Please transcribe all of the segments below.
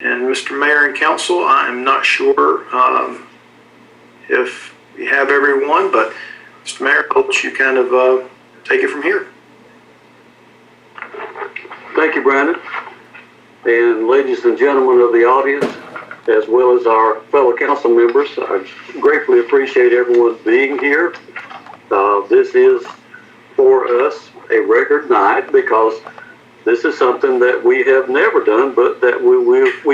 And Mr. Mayor and Council, I'm not sure if we have everyone, but Mr. Mayor, I'll let you kind of take it from here. Thank you, Brandon. And ladies and gentlemen of the audience, as well as our fellow council members, I gratefully appreciate everyone being here. This is, for us, a record night because this is something that we have never done, but that we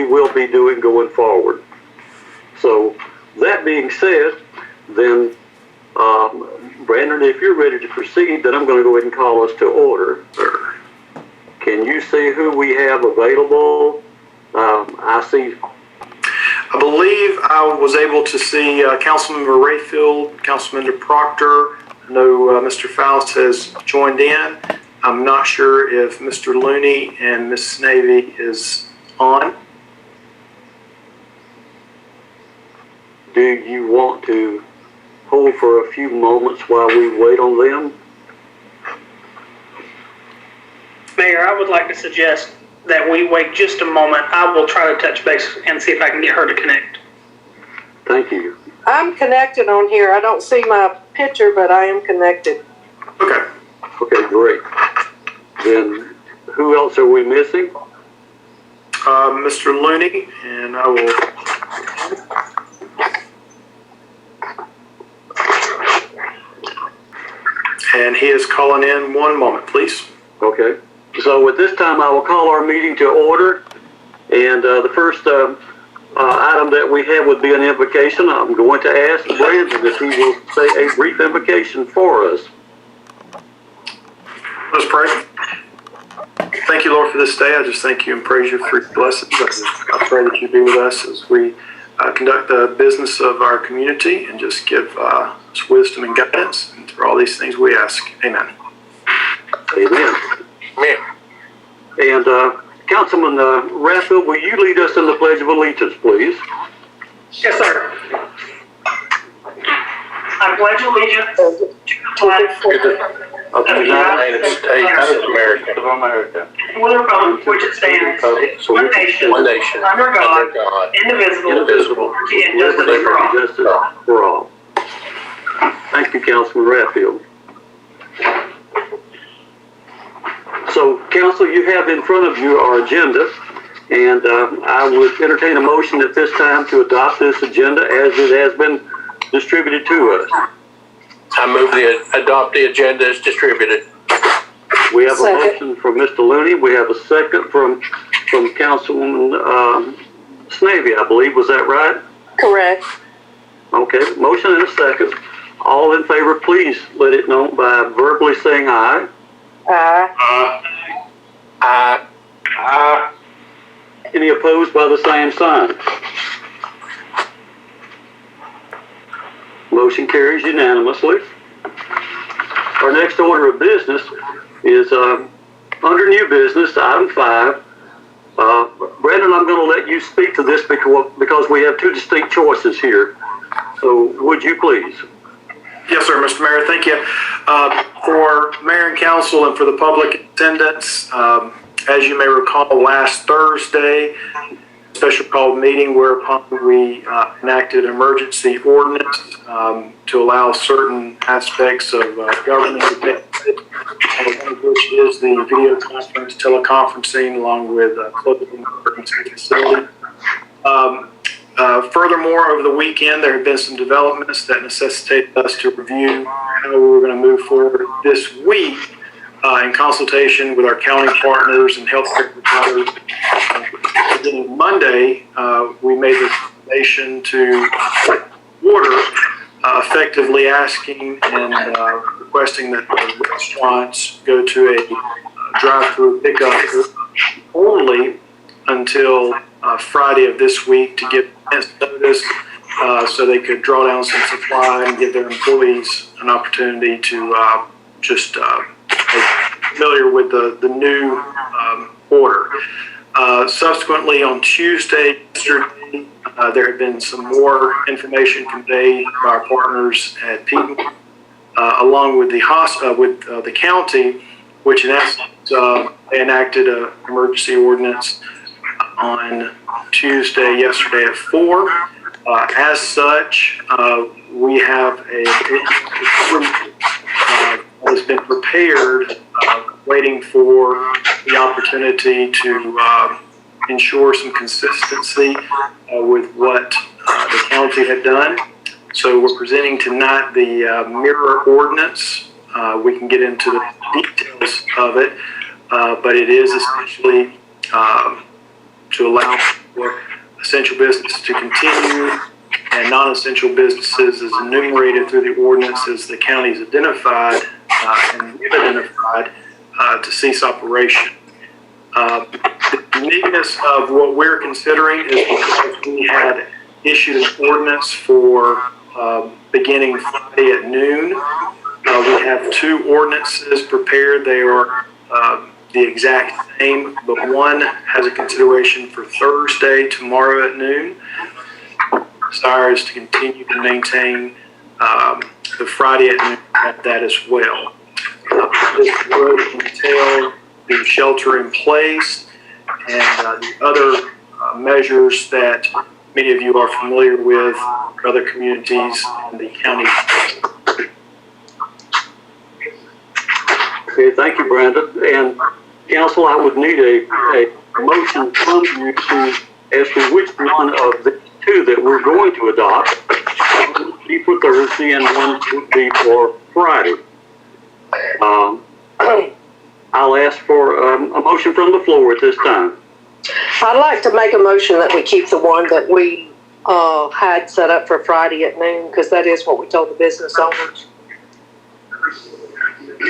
will be doing going forward. So, that being said, then, Brandon, if you're ready to proceed, then I'm going to go ahead and call us to order. Can you see who we have available? I see. I believe I was able to see Councilmember Rayfield, Councilmember Proctor. I know Mr. Faust has joined in. I'm not sure if Mr. Looney and Ms. Snavy is on. Do you want to hold for a few moments while we wait on them? Mayor, I would like to suggest that we wait just a moment. I will try to touch base and see if I can get her to connect. Thank you. I'm connected on here. I don't see my picture, but I am connected. Okay. Okay, great. Then who else are we missing? Mr. Looney, and I will. And he is calling in. One moment, please. Okay. So at this time, I will call our meeting to order. And the first item that we have would be an invocation. I'm going to ask Brandon if he will say a brief invocation for us. Let's pray. Thank you, Lord, for this day. I just thank you and praise you for your blessings. I pray that you be with us as we conduct the business of our community and just give us wisdom and guidance. And through all these things we ask. Amen. Amen. Amen. And Councilman Rathfield, will you lead us in the Pledge of Allegiance, please? Yes, sir. I pledge allegiance to the flag of the United States of America, and the republic which it stands, one nation, under God, indivisible, with justice for all. Justice for all. Thank you, Councilman Rathfield. So, Council, you have in front of you our agenda, and I would entertain a motion at this time to adopt this agenda as it has been distributed to us. I move to adopt the agenda as distributed. We have a motion from Mr. Looney. We have a second from Councilwoman Snavy, I believe. Was that right? Correct. Okay, motion and a second. All in favor, please let it know by verbally saying aye. Aye. Aye. Any opposed by the same sign? Motion carries unanimously. Our next order of business is under new business, item 5. Brandon, I'm going to let you speak to this because we have two distinct choices here. So would you please? Yes, sir, Mr. Mayor. Thank you. For Mayor and Council and for the public attendance, as you may recall, last Thursday, special called meeting whereupon we enacted emergency ordinance to allow certain aspects of government to take place, one of which is the video conference, teleconferencing, along with closing emergency facility. Furthermore, over the weekend, there have been some developments that necessitated us to review how we were going to move forward this week in consultation with our county partners and healthcare providers. Beginning Monday, we made the recommendation to order, effectively asking and requesting that the restaurants go to a drive-through pickup only until Friday of this week to give notice so they could draw down some supply and give their employees an opportunity to just get familiar with the new order. Subsequently, on Tuesday, yesterday, there had been some more information conveyed by our partners at Peton, along with the county, which in essence they enacted an emergency ordinance on Tuesday, yesterday at 4. As such, we have a has been prepared, waiting for the opportunity to ensure some consistency with what the county had done. So we're presenting tonight the mirror ordinance. We can get into the details of it, but it is essentially to allow for essential business to continue and non-essential businesses as enumerated through the ordinance as the county's identified and we've identified to cease operation. The uniqueness of what we're considering is because we had issued an ordinance for beginning Friday at noon. We have 2 ordinances prepared. They are the exact same, but one has a consideration for Thursday, tomorrow at noon. Desire is to continue to maintain the Friday at noon at that as well. This would entail the shelter in place and the other measures that many of you are familiar with in other communities in the county. Okay, thank you, Brandon. And council, I would need a motion from you as to which one of the 2 that we're going to adopt. One would be for Thursday and one would be for Friday. I'll ask for a motion from the floor at this time. I'd like to make a motion that we keep the one that we had set up for Friday at noon, because that is what we told the business owners.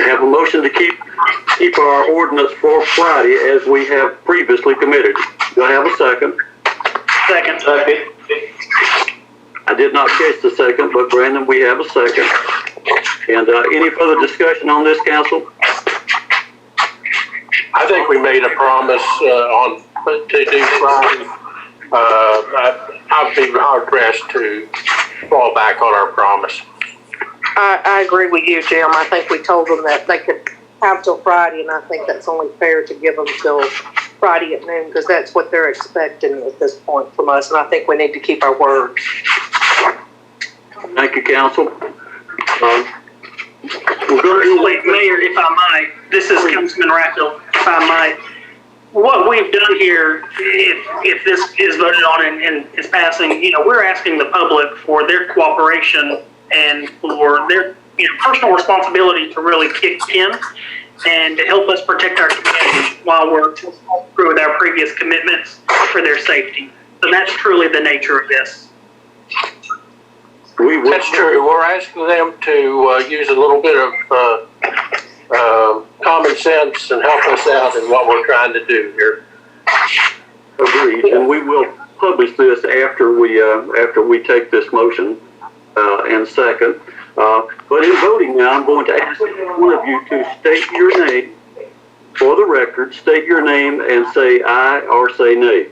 Have a motion to keep our ordinance for Friday as we have previously committed. Do I have a second? Second. I did not catch the second, but Brandon, we have a second. And any further discussion on this, council? I think we made a promise to do Friday. I'd be hard pressed to fall back on our promise. I agree with you, Jim. I think we told them that they could have till Friday, and I think that's only fair to give them till Friday at noon, because that's what they're expecting at this point from us, and I think we need to keep our word. Thank you, council. Wait, Mayor, if I might, this is Councilman Raffel, if I might. What we've done here, if this is voted on and is passing, we're asking the public for their cooperation and for their personal responsibility to really kick in and to help us protect our community while we're through with our previous commitments for their safety. So that's truly the nature of this. That's true. We're asking them to use a little bit of common sense and help us out in what we're trying to do here. Agreed, and we will publish this after we take this motion and second. But in voting now, I'm going to ask one of you to state your name for the record. State your name and say aye or say nay.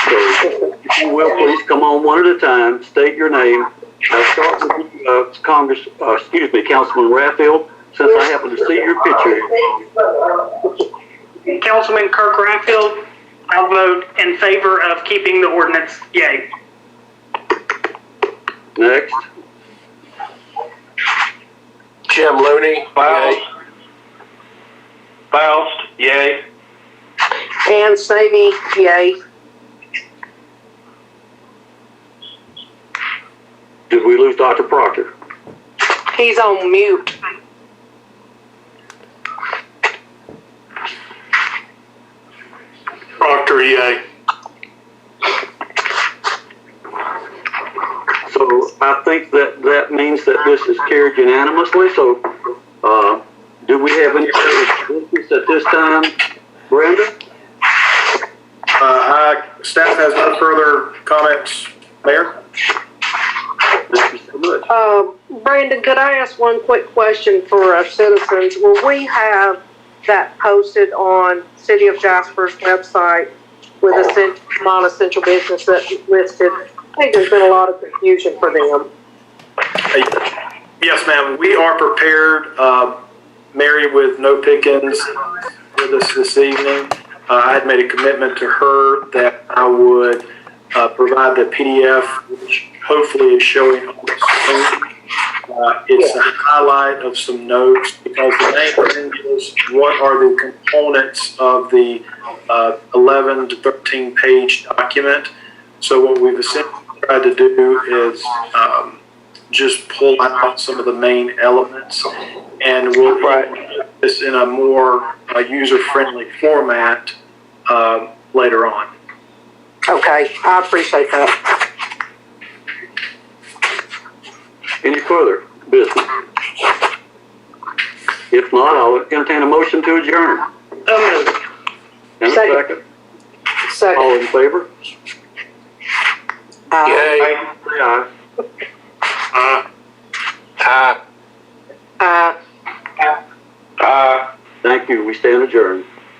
So, if you will, please come on one at a time. State your name. I'll start with you, Councilman Raffield, since I happen to see your picture. Councilman Kirk Raffield, I'll vote in favor of keeping the ordinance. Yay. Next. Jim Looney. Yay. Faust, yay. And Snavy, yay. Did we lose Dr. Proctor? He's on mute. Proctor, yay. So I think that means that this is carried unanimously. So do we have any further business at this time, Brenda? Staff has no further comments, Mayor. Thank you so much. Brandon, could I ask one quick question for our citizens? Will we have that posted on City of Jasper's website with non-essential business that's listed? I think there's been a lot of confusion for them. Yes, ma'am. We are prepared. Mary with No Pickens with us this evening. I had made a commitment to her that I would provide the PDF, which hopefully is showing on the screen. It's a highlight of some notes because the main thing is what are the components of the 11 to 13 page document. So what we've essentially tried to do is just pull out some of the main elements, and we'll put this in a more user-friendly format later on. Okay, I appreciate that. Any further business? If not, I'll entertain a motion to adjourn. And a second. Second. All in favor? Yay. Say aye. Aye. Uh, Thank you. We stand adjourned.